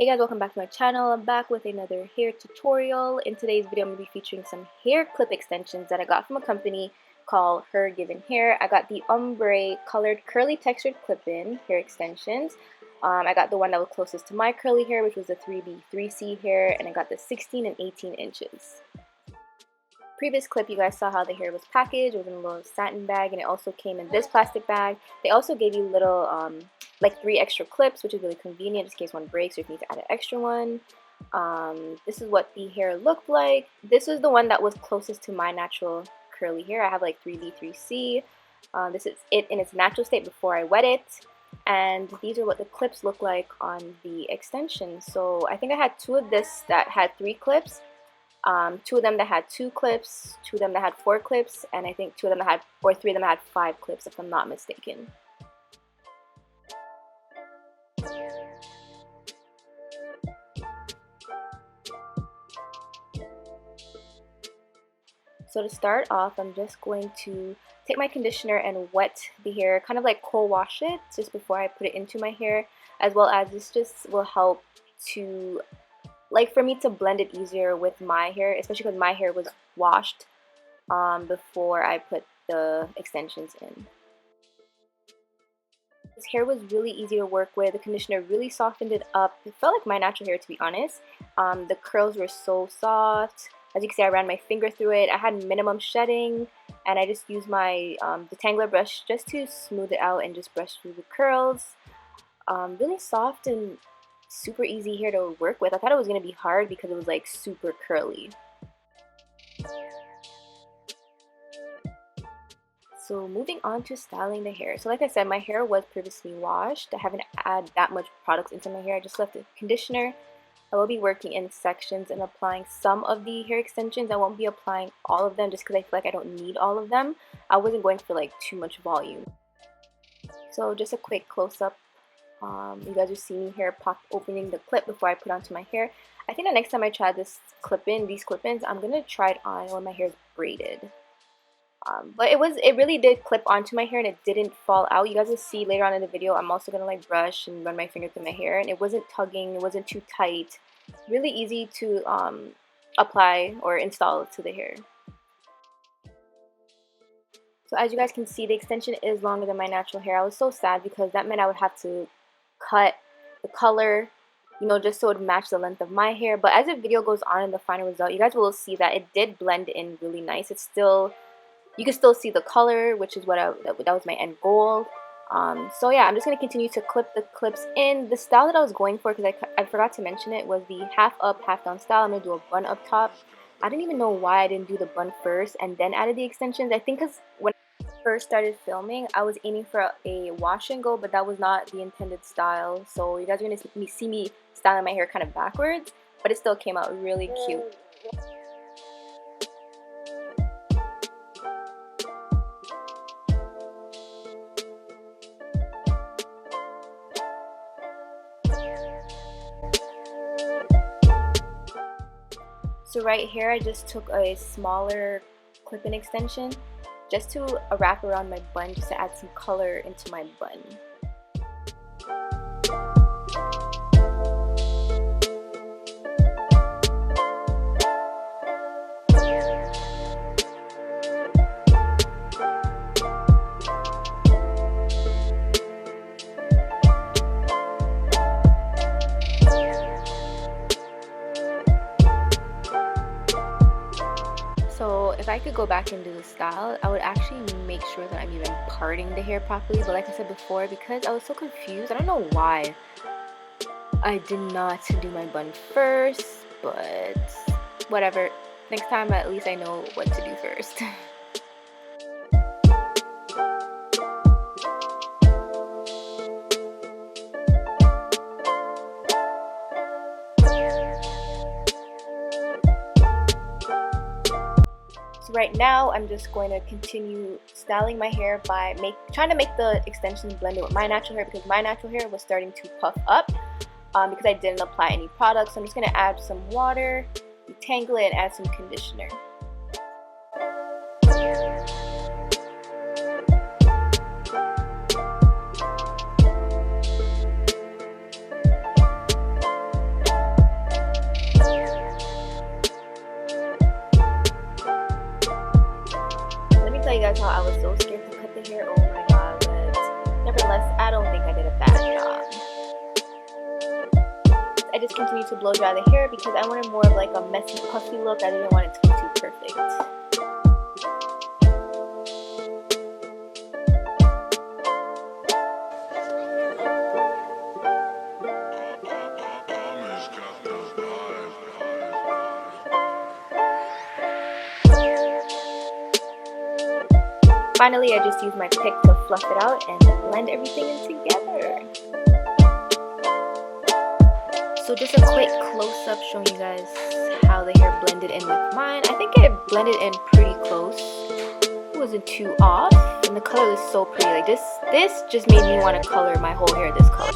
Hey guys, welcome back to my channel. I'm back with another hair tutorial. In today's video, I'm going to be featuring some hair clip extensions that I got from a company called HerGivenHer. I got the ombre colored curly textured clip-in hair extensions. I got the one that was closest to my curly hair, which was the 3B 3C hair, and I got the 16 and 18 inches. Previous clip, you guys saw how the hair was packaged. It was in a little satin bag, and it also came in this plastic bag. They also gave you little like 3 extra clips, which is really convenient just in case one breaks or if you need to add an extra one. This is what the hair looked like. This is the one that was closest to my natural curly hair. I have like 3B 3C. This is it in its natural state before I wet it, and these are what the clips look like on the extension. So I think I had 2 of this that had 3 clips, 2 of them that had 2 clips, 2 of them that had 4 clips, and I think 2 of them that had, or 3 of them that had 5 clips if I'm not mistaken. So to start off, I'm just going to take my conditioner and wet the hair, kind of like cold wash it just before I put it into my hair, as well as this just will help to, like, for me to blend it easier with my hair, especially because my hair was washed before I put the extensions in. This hair was really easy to work with. The conditioner really softened it up. It felt like my natural hair, to be honest. The curls were so soft. As you can see, I ran my finger through it. I had minimum shedding, and I just used my detangler brush just to smooth it out and just brush through the curls. Really soft and super easy hair to work with. I thought it was going to be hard because it was like super curly. So moving on to styling the hair. So like I said, my hair was previously washed. I haven't added that much products into my hair. I just left the conditioner. I will be working in sections and applying some of the hair extensions. I won't be applying all of them just because I feel like I don't need all of them. I wasn't going for like too much volume. So just a quick close-up. You guys are seeing here opening the clip before I put onto my hair. I think the next time I try this these clip-ins, I'm going to try it on when my hair is braided. But it really did clip onto my hair and it didn't fall out. You guys will see later on in the video, I'm also going to like brush and run my finger through my hair, and it wasn't tugging, it wasn't too tight. Really easy to apply or install to the hair. So as you guys can see, the extension is longer than my natural hair. I was so sad because that meant I would have to cut the color, you know, just so it would match the length of my hair. But as the video goes on in the final result, you guys will see that it did blend in really nice. It's still, you can still see the color, which is what that was my end goal. So yeah, I'm just going to continue to clip the clips in. The style that I was going for, because I forgot to mention it, was the half up, half down style. I'm going to do a bun up top. I didn't even know why I didn't do the bun first and then added the extensions. I think because when I first started filming, I was aiming for a wash and go, but that was not the intended style. So you guys are going to see me styling my hair kind of backwards, but it still came out really cute. So right here, I just took a smaller clip-in extension just to wrap around my bun, just to add some color into my bun. So if I could go back and do the style, I would actually make sure that I'm even parting the hair properly. But like I said before, because I was so confused, I don't know why I did not do my bun first, but whatever. Next time, at least I know what to do first. Right now, I'm just going to continue styling my hair by trying to make the extensions blend in with my natural hair, because my natural hair was starting to puff up because I didn't apply any products. So I'm just going to add some water, detangle it, and add some conditioner. I just continued to blow dry the hair because I wanted more of like a messy, puffy look. I didn't want it to be too perfect. Finally, I just used my pick to fluff it out and blend everything in together. So just a quick close-up showing you guys how the hair blended in with mine. I think it blended in pretty close. It wasn't too off, and the color was so pretty. Like this just made me want to color my whole hair this color.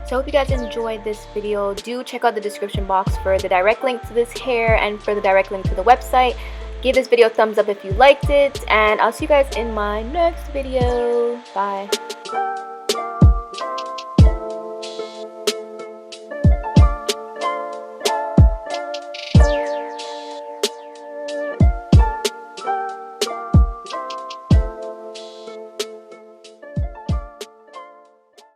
So I hope you guys enjoyed this video. Do check out the description box for the direct link to this hair and for the direct link to the website. Give this video a thumbs up if you liked it, and I'll see you guys in my next video. Bye.